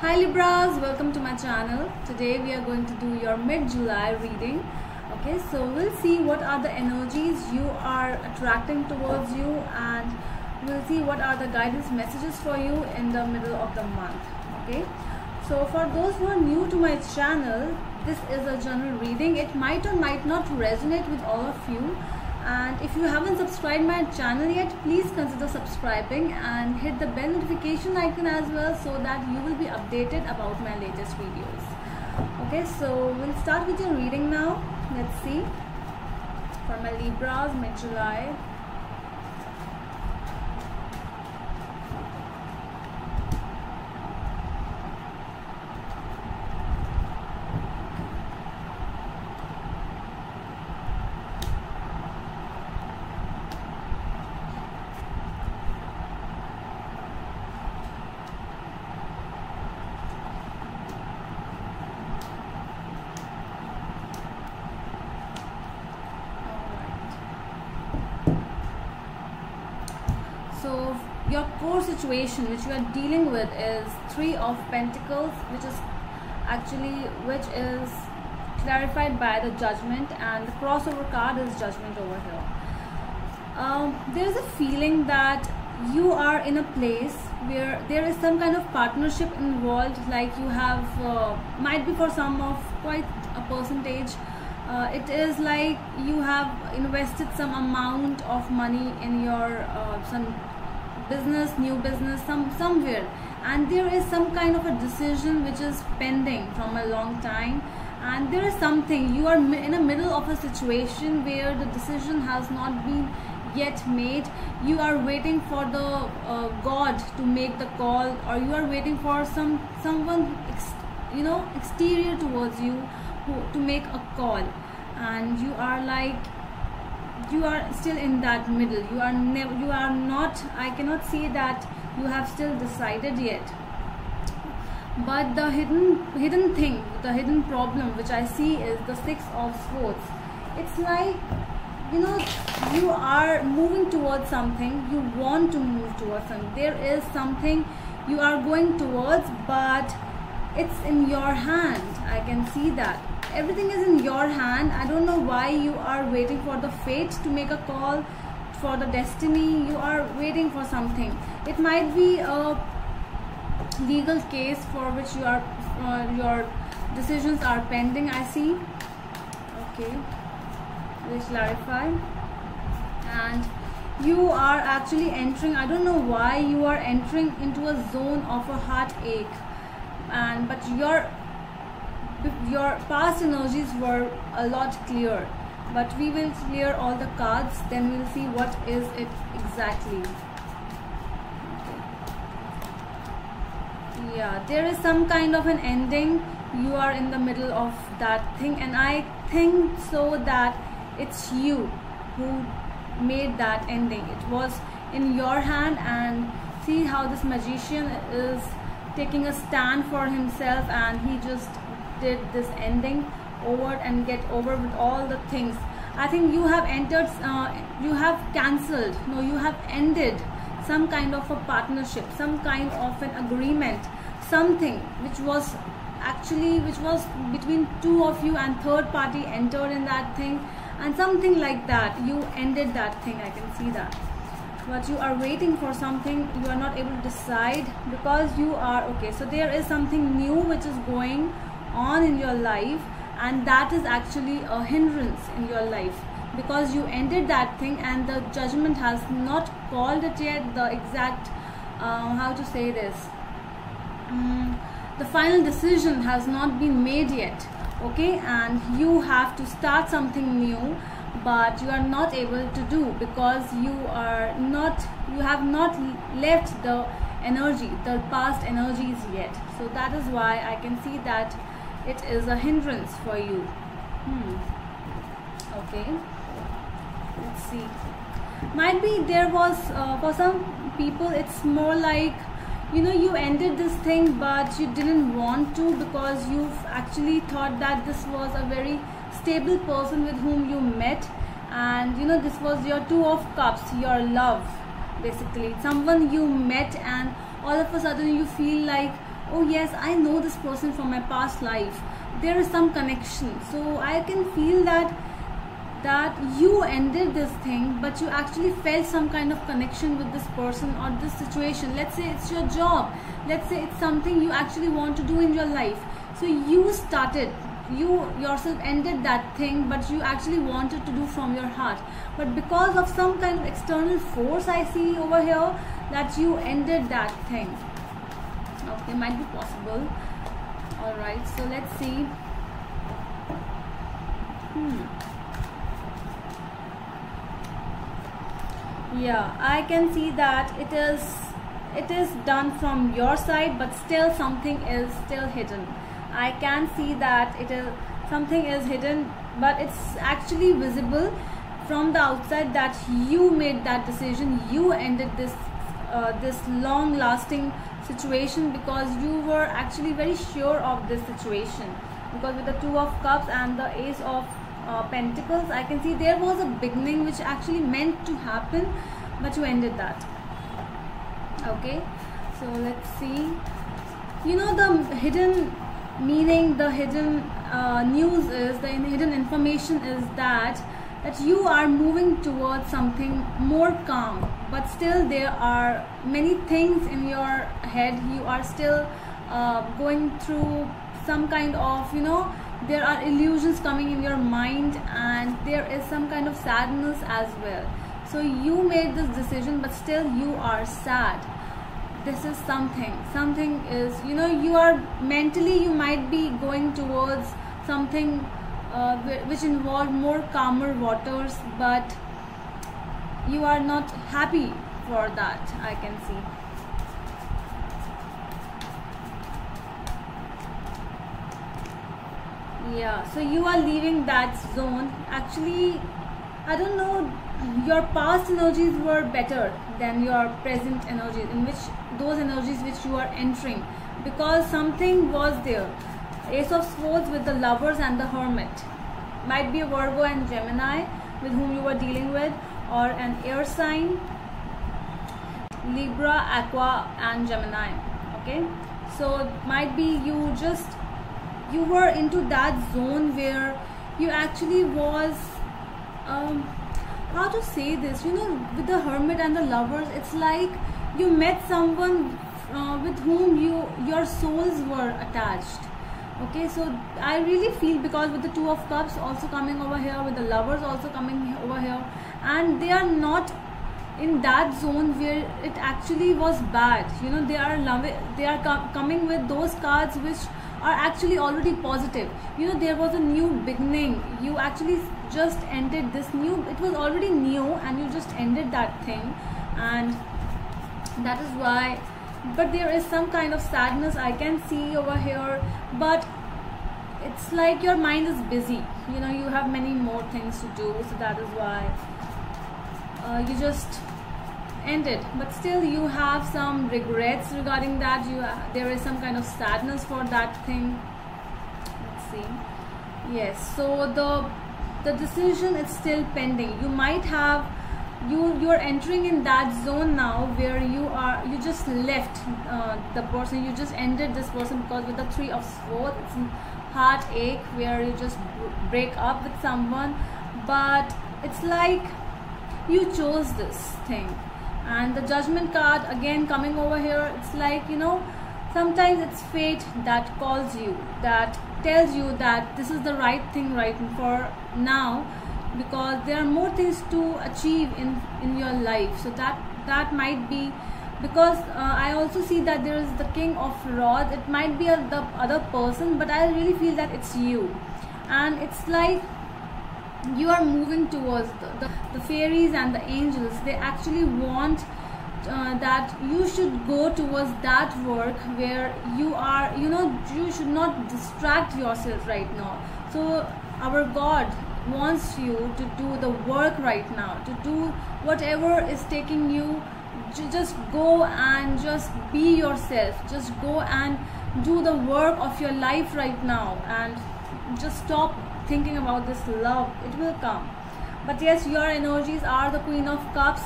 Hi Libras, welcome to my channel. Today we are going to do your mid-July reading. Okay, so we'll see what are the energies you are attracting towards you, and we'll see what are the guidance messages for you in the middle of the month. Okay, so for those who are new to my channel, this is a general reading. It might or might not resonate with all of you. And if you haven't subscribed my channel yet, please consider subscribing and hit the bell notification icon as well, so that you will be updated about my latest videos. Okay, so we'll start with your reading now. Let's see for my Libras, mid-July. So your core situation which you are dealing with is Three of Pentacles, which is clarified by the Judgment, and the crossover card is Judgment over here. There is a feeling that you are in a place where there is some kind of partnership involved, like you have might be for some of quite a percentage. It is like you have invested some amount of money in your some business, new business, somewhere, and there is some kind of a decision which is pending from a long time, and there is something you are in the middle of a situation where the decision has not been yet made. You are waiting for the God to make the call, or you are waiting for someone exterior towards you to make a call, and you are like, you are still in that middle. You are not, I cannot see that you have still decided yet. But the hidden thing, the hidden problem which I see is the Six of Swords. It's like, you are moving towards something, you want to move towards something. There is something you are going towards, but it's in your hand. I can see that everything is in your hand. I don't know why you are waiting for the fate to make a call, for the destiny. You are waiting for something. It might be a legal case for which your decisions are pending, I see. Okay, let's clarify. And you are actually entering, I don't know why you are entering into a zone of a heartache, but your past energies were a lot clear. But we will clear all the cards, then we'll see what is it exactly. Okay. Yeah, there is some kind of an ending. You are in the middle of that thing, and I think so that it's you who made that ending. It was in your hand, and see how this magician is taking a stand for himself, and he just did this ending over and get over with all the things. I think you have entered, you have cancelled, no, you have ended some kind of a partnership, some kind of an agreement, something which was between two of you, and third party entered in that thing, and something like that. You ended that thing, I can see that. But you are waiting for something, you are not able to decide, because you are, okay, so there is something new which is going on in your life, and that is actually a hindrance in your life, because you ended that thing, and the Judgment has not called it yet. The exact how to say this, the final decision has not been made yet. Okay, and you have to start something new, but you are not able to do, because you have not left the energy, the past energies yet. So that is why I can see that it is a hindrance for you. Okay, let's see. Might be there was for some people it's more like, you ended this thing, but you didn't want to, because you've actually thought that this was a very stable person with whom you met, and this was your Two of Cups, your love, basically someone you met, and all of a sudden you feel like oh yes, I know this person from my past life, there is some connection. So I can feel that you ended this thing, but you actually felt some kind of connection with this person or this situation. Let's say it's your job, let's say it's something you actually want to do in your life. So you started, you yourself ended that thing, but you actually wanted to do from your heart, but because of some kind of external force I see over here, that you ended that thing. Okay, might be possible. All right, so let's see. Yeah, I can see that it is done from your side, but still something is still hidden. I can see that it is something is hidden, but it's actually visible from the outside that you made that decision. You ended this this long lasting situation because you were actually very sure of this situation. Because with the Two of Cups and the Ace of Pentacles, I can see there was a beginning which actually meant to happen, but you ended that. Okay, so let's see. You know, the hidden meaning, the hidden news is, the hidden information is that you are moving towards something more calm, but still there are many things in your head. You are still going through some kind of, you know, there are illusions coming in your mind, and there is some kind of sadness as well. So you made this decision, but still you are sad. This is something is, you know, you are mentally, you might be going towards something which involve more calmer waters, but you are not happy for that, I can see. Yeah, so you are leaving that zone. Actually, I don't know, your past energies were better than your present energies, in which those energies which you are entering, because something was there. Ace of Swords with the Lovers and the Hermit. Might be a Virgo and Gemini with whom you were dealing with, or an air sign, Libra, Aqua and Gemini. Okay, so might be you were into that zone where you actually was how to say this, you know, with the Hermit and the Lovers, it's like you met someone with whom your souls were attached. Okay, so I really feel, because with the Two of Cups also coming over here, with the Lovers also coming over here, and they are not in that zone where it actually was bad. You know, they are coming with those cards which are actually already positive. You know, there was a new beginning. You actually just ended this new, it was already new, and you just ended that thing, and that is why. But there is some kind of sadness I can see over here, but it's like your mind is busy. You know, you have many more things to do, so that is why you just ended. But still you have some regrets regarding that. There is some kind of sadness for that thing. Let's see. Yes, so the decision is still pending. You might have, you're entering in that zone now where you just left the person, you just ended this person, because with the Three of Swords, it's heartache where you just break up with someone, but it's like you chose this thing. And the Judgment card again coming over here, it's like, you know, sometimes it's fate that calls you, that tells you that this is the right thing right for now, because there are more things to achieve in your life. So that might be, because I also see that there is the King of Rods. It might be the other person, but I really feel that it's you, and it's like you are moving towards the fairies and the angels. They actually want that you should go towards that work where you are, you know, you should not distract yourself right now. So our God wants you to do the work right now, to do whatever is taking you. Just go and just be yourself, just go and do the work of your life right now, and just stop thinking about this love. It will come. But yes, your energies are the Queen of Cups.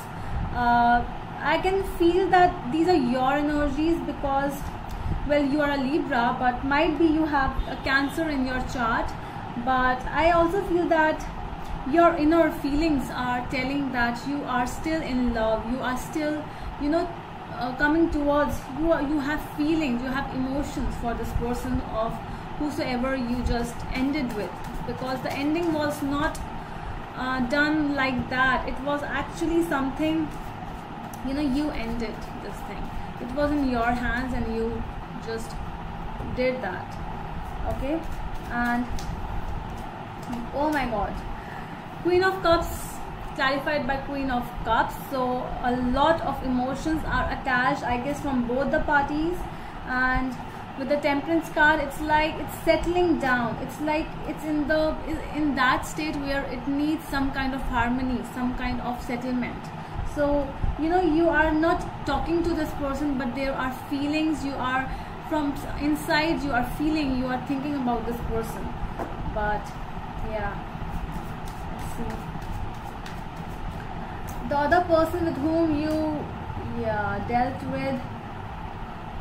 I can feel that these are your energies, because well, you are a Libra, but might be you have a Cancer in your chart. But I also feel that your inner feelings are telling that you are still in love, you are still, you know, coming towards you. You have feelings, you have emotions for this person of whosoever you just ended with, because the ending was not done like that. It was actually something, you know, you ended this thing. It was in your hands and you just did that. Okay. And oh my god, Queen of Cups clarified by Queen of Cups. So a lot of emotions are attached, I guess, from both the parties. And with the Temperance card, it's like it's settling down. It's like it's in that state where it needs some kind of harmony, some kind of settlement. So, you know, you are not talking to this person, but there are feelings. You are from inside, you are feeling, you are thinking about this person. But yeah, let's see. The other person with whom you dealt with.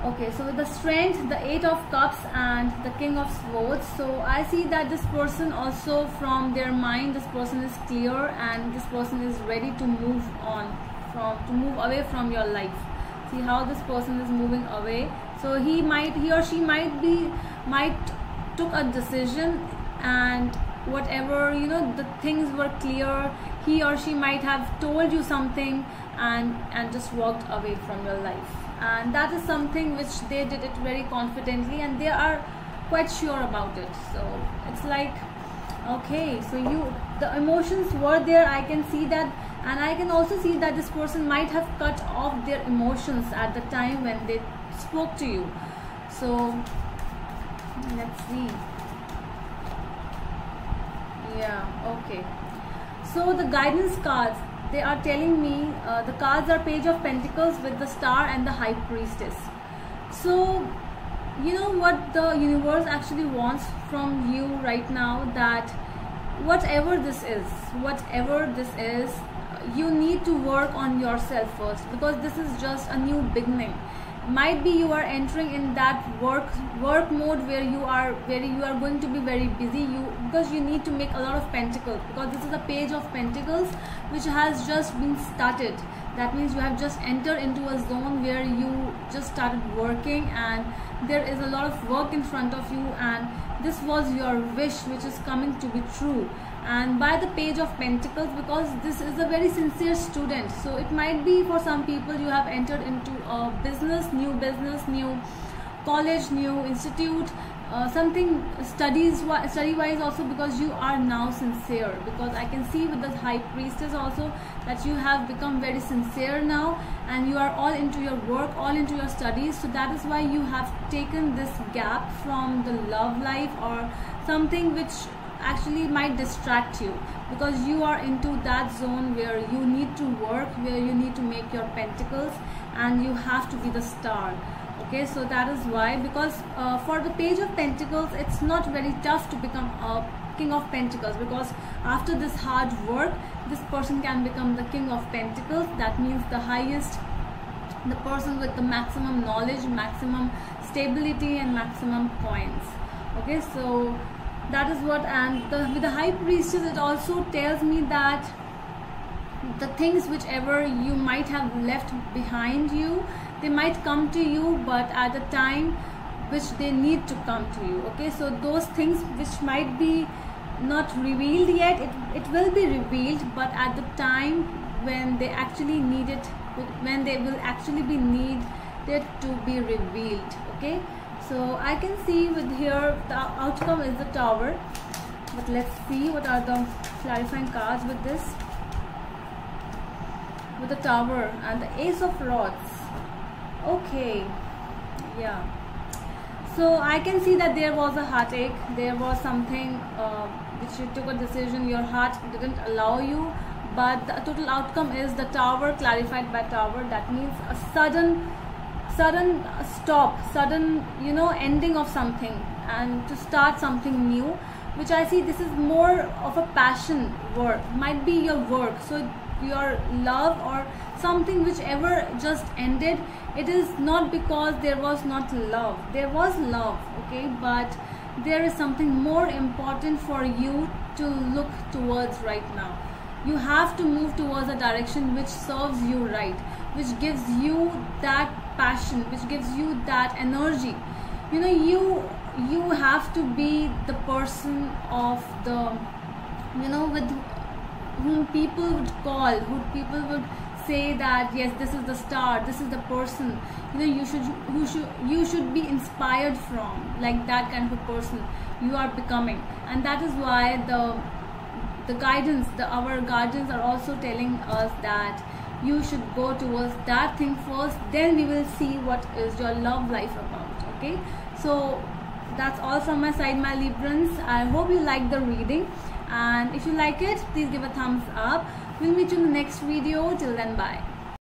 Okay, so with the Strength, the 8 of Cups and the King of Swords. So I see that this person also, from their mind, this person is clear and this person is ready to move on, to move away from your life. See how this person is moving away. So he or she might took a decision, and whatever, you know, the things were clear. He or she might have told you something and just walked away from your life. And that is something which they did it very confidently, and they are quite sure about it. So it's like, okay, so the emotions were there, I can see that. And I can also see that this person might have cut off their emotions at the time when they spoke to you. So let's see. Yeah, okay. So the guidance cards, they are telling me, the cards are Page of Pentacles with the Star and the High Priestess. So, you know what the universe actually wants from you right now, that whatever this is, you need to work on yourself first, because this is just a new beginning. Might be you are entering in that work mode where you are going to be very busy, because you need to make a lot of pentacles, because this is a Page of Pentacles which has just been started. That means you have just entered into a zone where you just started working, and there is a lot of work in front of you, and this was your wish which is coming to be true. And by the Page of Pentacles, because this is a very sincere student, so it might be for some people you have entered into a business, new college, new institute, something study wise also, because you are now sincere. Because I can see with the High Priestess also that you have become very sincere now, and you are all into your work, all into your studies. So that is why you have taken this gap from the love life or something which actually might distract you, because you are into that zone where you need to work, where you need to make your pentacles, and you have to be the star. Okay, so that is why, because for the Page of Pentacles, it's not very tough to become a King of Pentacles, because after this hard work, this person can become the King of Pentacles. That means the highest, the person with the maximum knowledge, maximum stability, and maximum points. Okay, so that is what. And with the High Priestess, it also tells me that the things whichever you might have left behind you, they might come to you, but at the time which they need to come to you. Okay, so those things which might be not revealed yet, it will be revealed, but at the time when they actually need it, when they will actually be needed to be revealed. Okay, so I can see with here the outcome is the Tower, but let's see what are the clarifying cards with this. With the Tower and the Ace of Rods. Okay, yeah, so I can see that there was a heartache, there was something which you took a decision, your heart didn't allow you, but the total outcome is the Tower, clarified by Tower. That means a sudden stop, sudden, you know, ending of something, and to start something new, which I see this is more of a passion work, might be your work. So your love or something whichever just ended, it is not because there was not love. There was love, okay, but there is something more important for you to look towards right now. You have to move towards a direction which serves you right, which gives you that passion, which gives you that energy. You know, you have to be the person of the, you know, with whom people would call, who people would say that yes, this is the star, this is the person, you know, you should be inspired from, like that kind of a person you are becoming. And that is why the guidance, our guardians are also telling us that you should go towards that thing first, then we will see what is your love life about. Okay, so that's all from my side, my Librans. I hope you like the reading, and if you like it, please give a thumbs up. We'll meet you in the next video. Till then, bye.